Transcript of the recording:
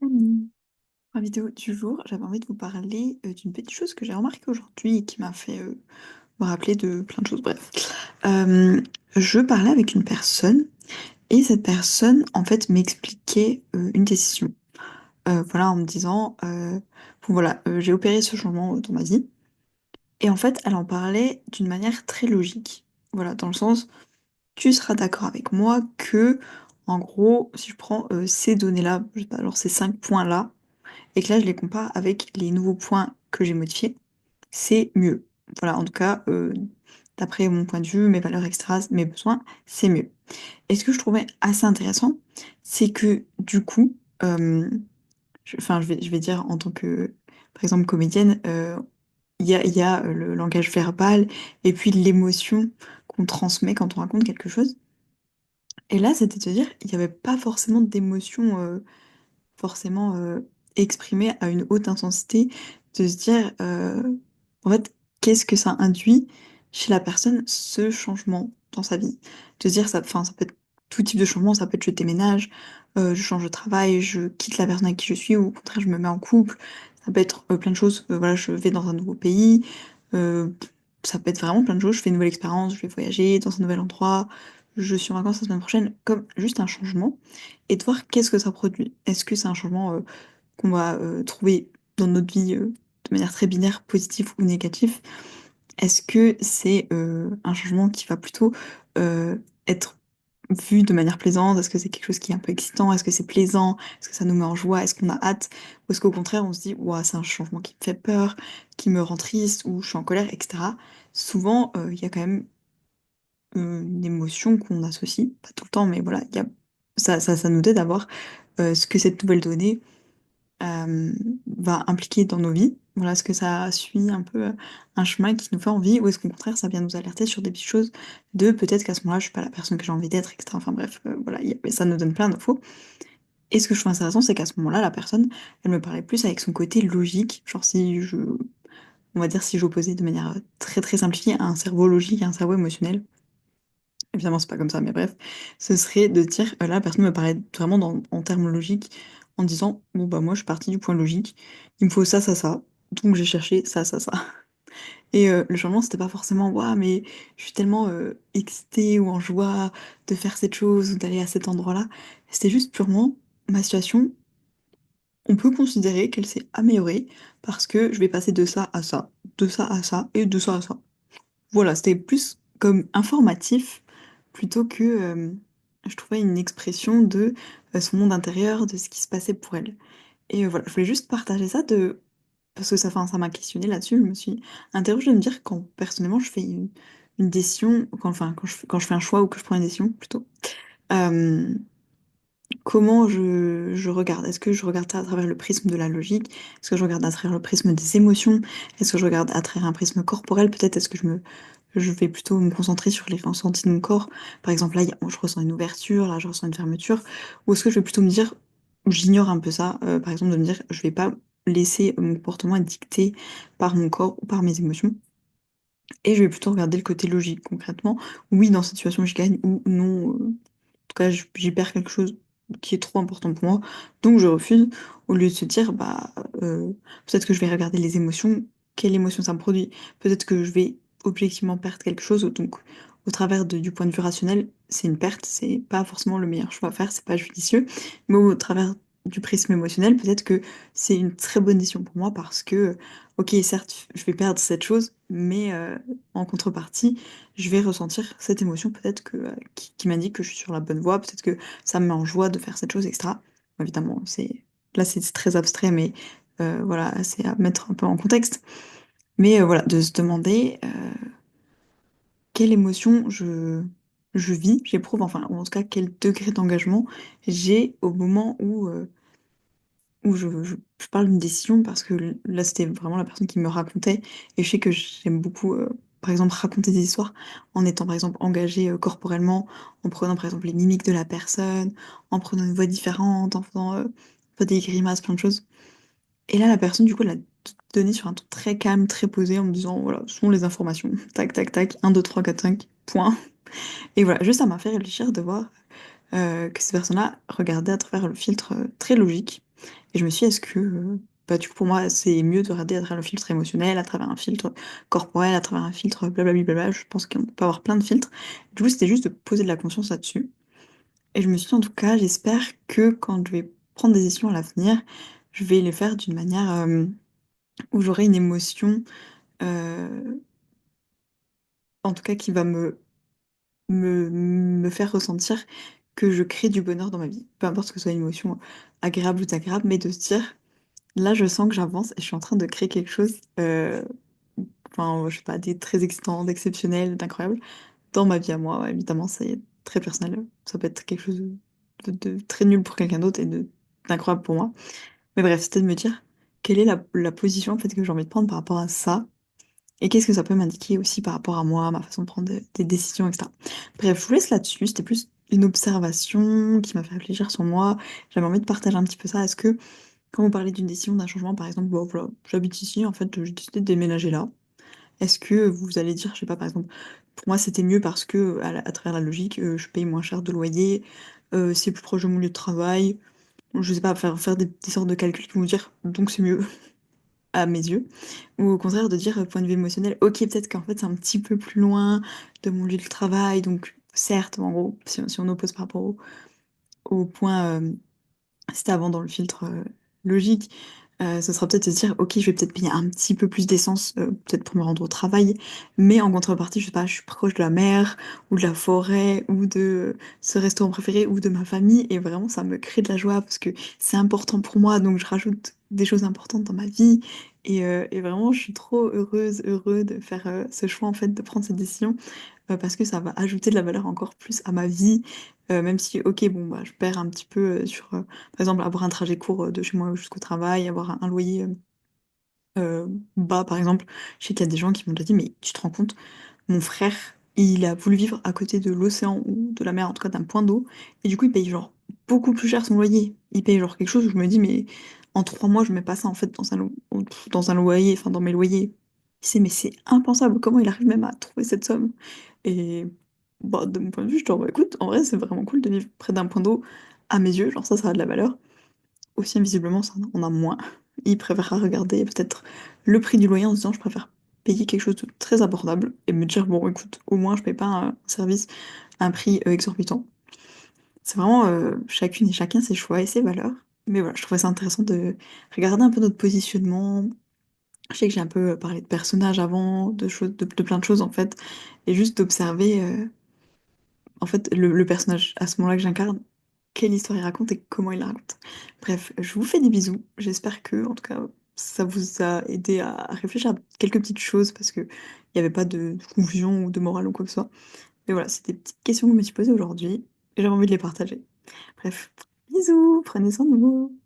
Salut. Pour la vidéo du jour, j'avais envie de vous parler d'une petite chose que j'ai remarquée aujourd'hui et qui m'a fait me rappeler de plein de choses. Bref, Euh, je parlais avec une personne et cette personne, en fait, m'expliquait une décision. Voilà, en me disant, bon, voilà, j'ai opéré ce changement dans ma vie et en fait, elle en parlait d'une manière très logique. Voilà, dans le sens, tu seras d'accord avec moi que, en gros, si je prends ces données-là, je sais pas, alors ces 5 points-là, et que là je les compare avec les nouveaux points que j'ai modifiés, c'est mieux. Voilà, en tout cas, d'après mon point de vue, mes valeurs extras, mes besoins, c'est mieux. Et ce que je trouvais assez intéressant, c'est que du coup, enfin, je vais dire en tant que, par exemple, comédienne, il y a le langage verbal et puis l'émotion qu'on transmet quand on raconte quelque chose. Et là, c'était de se dire, il n'y avait pas forcément d'émotion forcément exprimé à une haute intensité, de se dire, en fait, qu'est-ce que ça induit chez la personne, ce changement dans sa vie. De se dire, ça, enfin, ça peut être tout type de changement, ça peut être je déménage, je change de travail, je quitte la personne avec qui je suis, ou au contraire, je me mets en couple. Ça peut être plein de choses, voilà, je vais dans un nouveau pays, euh, ça peut être vraiment plein de choses, je fais une nouvelle expérience, je vais voyager dans un nouvel endroit, je suis en vacances la semaine prochaine, comme juste un changement et de voir qu'est-ce que ça produit. Est-ce que c'est un changement qu'on va trouver dans notre vie de manière très binaire, positif ou négatif? Est-ce que c'est un changement qui va plutôt euh, être vu de manière plaisante? Est-ce que c'est quelque chose qui est un peu excitant? Est-ce que c'est plaisant? Est-ce que ça nous met en joie? Est-ce qu'on a hâte? Ou est-ce qu'au contraire, on se dit, ouah, c'est un changement qui me fait peur, qui me rend triste, ou je suis en colère, etc. Souvent, il y a quand même une émotion qu'on associe, pas tout le temps, mais voilà, ça nous aide à voir ce que cette nouvelle donnée euh, va impliquer dans nos vies. Voilà, est-ce que ça suit un peu un chemin qui nous fait envie, ou est-ce qu'au contraire, ça vient nous alerter sur des petites choses de peut-être qu'à ce moment-là, je suis pas la personne que j'ai envie d'être, etc. Enfin bref, voilà, ça nous donne plein d'infos. Et ce que je trouve intéressant, c'est qu'à ce moment-là, la personne, elle me parlait plus avec son côté logique, genre si je, on va dire si j'opposais de manière très très simplifiée un cerveau logique et un cerveau émotionnel. Évidemment, c'est pas comme ça, mais bref, ce serait de dire, là, la personne me paraît vraiment en termes logiques, en disant, bon, bah, moi, je suis partie du point logique, il me faut ça, ça, ça, donc j'ai cherché ça, ça, ça. Et le changement, c'était pas forcément, waouh, mais je suis tellement excitée ou en joie de faire cette chose ou d'aller à cet endroit-là. C'était juste purement ma situation. On peut considérer qu'elle s'est améliorée parce que je vais passer de ça à ça, de ça à ça et de ça à ça. Voilà, c'était plus comme informatif plutôt que je trouvais une expression de son monde intérieur, de ce qui se passait pour elle. Et voilà, je voulais juste partager ça parce que ça, enfin, ça m'a questionné là-dessus. Je me suis interrogée de me dire quand personnellement je fais une décision, enfin quand je fais un choix ou que je prends une décision plutôt. euh, Comment je regarde? Est-ce que je regarde ça à travers le prisme de la logique? Est-ce que je regarde à travers le prisme des émotions? Est-ce que je regarde à travers un prisme corporel? Peut-être est-ce que je vais plutôt me concentrer sur les ressentis de mon corps? Par exemple, là, je ressens une ouverture, là, je ressens une fermeture. Ou est-ce que je vais plutôt me dire, j'ignore un peu ça, par exemple, de me dire, je vais pas laisser mon comportement être dicté par mon corps ou par mes émotions. Et je vais plutôt regarder le côté logique, concrètement. Oui, dans cette situation, je gagne ou non. En tout cas, j'y perds quelque chose qui est trop important pour moi, donc je refuse, au lieu de se dire, bah, peut-être que je vais regarder les émotions, quelle émotion ça me produit, peut-être que je vais objectivement perdre quelque chose, donc au travers du point de vue rationnel, c'est une perte, c'est pas forcément le meilleur choix à faire, c'est pas judicieux, mais au travers du prisme émotionnel, peut-être que c'est une très bonne décision pour moi parce que, ok, certes, je vais perdre cette chose, mais en contrepartie, je vais ressentir cette émotion peut-être qui m'indique que je suis sur la bonne voie, peut-être que ça me met en joie de faire cette chose, etc. Bon, évidemment, là c'est très abstrait, mais voilà, c'est à mettre un peu en contexte. Mais voilà, de se demander quelle émotion je vis, j'éprouve, enfin, ou en tout cas quel degré d'engagement j'ai au moment où je parle d'une décision parce que là, c'était vraiment la personne qui me racontait. Et je sais que j'aime beaucoup, par exemple, raconter des histoires en étant, par exemple, engagée corporellement, en prenant, par exemple, les mimiques de la personne, en prenant une voix différente, en faisant des grimaces, plein de choses. Et là, la personne, du coup, elle a tout donné sur un ton très calme, très posé, en me disant, voilà, ce sont les informations. Tac, tac, tac, un 2 3 4 5 point. Et voilà, juste ça m'a fait réfléchir de voir que ces personnes-là regardaient à travers le filtre très logique Et je me suis dit, est-ce que, bah, du coup, pour moi, c'est mieux de regarder à travers le filtre émotionnel, à travers un filtre corporel, à travers un filtre blablabla. Je pense qu'on peut avoir plein de filtres. Du coup, c'était juste de poser de la conscience là-dessus. Et je me suis dit, en tout cas, j'espère que quand je vais prendre des décisions à l'avenir, je vais les faire d'une manière où j'aurai une émotion, euh, en tout cas, qui va me faire ressentir que je crée du bonheur dans ma vie. Peu importe que ce soit une émotion agréable ou désagréable, mais de se dire, là, je sens que j'avance et je suis en train de créer quelque chose, enfin, je sais pas, des très excitant, d'exceptionnel, d'incroyable dans ma vie à moi. Ouais, évidemment, c'est très personnel. Ça peut être quelque chose de très nul pour quelqu'un d'autre et d'incroyable pour moi. Mais bref, c'était de me dire quelle est la position en fait que j'ai envie de prendre par rapport à ça et qu'est-ce que ça peut m'indiquer aussi par rapport à moi, ma façon de prendre des décisions, etc. Bref, je vous laisse là-dessus. C'était plus une observation qui m'a fait réfléchir sur moi. J'avais envie de partager un petit peu ça. Est-ce que quand vous parlez d'une décision, d'un changement, par exemple, bon, voilà, j'habite ici, en fait, j'ai décidé de déménager là. Est-ce que vous allez dire, je sais pas, par exemple, pour moi c'était mieux parce que, à travers la logique, je paye moins cher de loyer, c'est plus proche de mon lieu de travail, je sais pas, faire des sortes de calculs qui vont vous dire, donc c'est mieux, à mes yeux. Ou au contraire de dire, point de vue émotionnel, ok, peut-être qu'en fait c'est un petit peu plus loin de mon lieu de travail, donc certes, en gros, si on oppose par rapport au point c'était avant dans le filtre logique, ce sera peut-être de se dire, ok, je vais peut-être payer un petit peu plus d'essence, peut-être pour me rendre au travail, mais en contrepartie, je sais pas, je suis proche de la mer, ou de la forêt, ou de ce restaurant préféré, ou de ma famille, et vraiment, ça me crée de la joie, parce que c'est important pour moi, donc je rajoute des choses importantes dans ma vie, et vraiment, je suis trop heureux de faire ce choix, en fait, de prendre cette décision parce que ça va ajouter de la valeur encore plus à ma vie, même si, ok, bon, bah, je perds un petit peu sur, par exemple, avoir un trajet court de chez moi jusqu'au travail, avoir un loyer bas, par exemple. Je sais qu'il y a des gens qui m'ont déjà dit, mais tu te rends compte, mon frère, il a voulu vivre à côté de l'océan ou de la mer, en tout cas d'un point d'eau, et du coup, il paye genre beaucoup plus cher son loyer. Il paye genre quelque chose où je me dis, mais en 3 mois, je mets pas ça en fait dans un loyer, enfin dans mes loyers. Mais c'est impensable, comment il arrive même à trouver cette somme? Et bah, de mon point de vue, je te dis, écoute, en vrai, c'est vraiment cool de vivre près d'un point d'eau à mes yeux, genre ça a de la valeur. Aussi, visiblement, ça on a moins. Il préférera regarder peut-être le prix du loyer en se disant je préfère payer quelque chose de très abordable et me dire bon écoute, au moins je paye pas un service à un prix exorbitant. C'est vraiment chacune et chacun ses choix et ses valeurs. Mais voilà, je trouvais ça intéressant de regarder un peu notre positionnement. Je sais que j'ai un peu parlé de personnages avant, de choses, de plein de choses en fait, et juste d'observer en fait, le personnage à ce moment-là que j'incarne, quelle histoire il raconte et comment il la raconte. Bref, je vous fais des bisous. J'espère que, en tout cas, ça vous a aidé à réfléchir à quelques petites choses parce que il n'y avait pas de confusion ou de morale ou quoi que ce soit. Mais voilà, c'est des petites questions que je me suis posées aujourd'hui et j'avais envie de les partager. Bref, bisous, prenez soin de vous.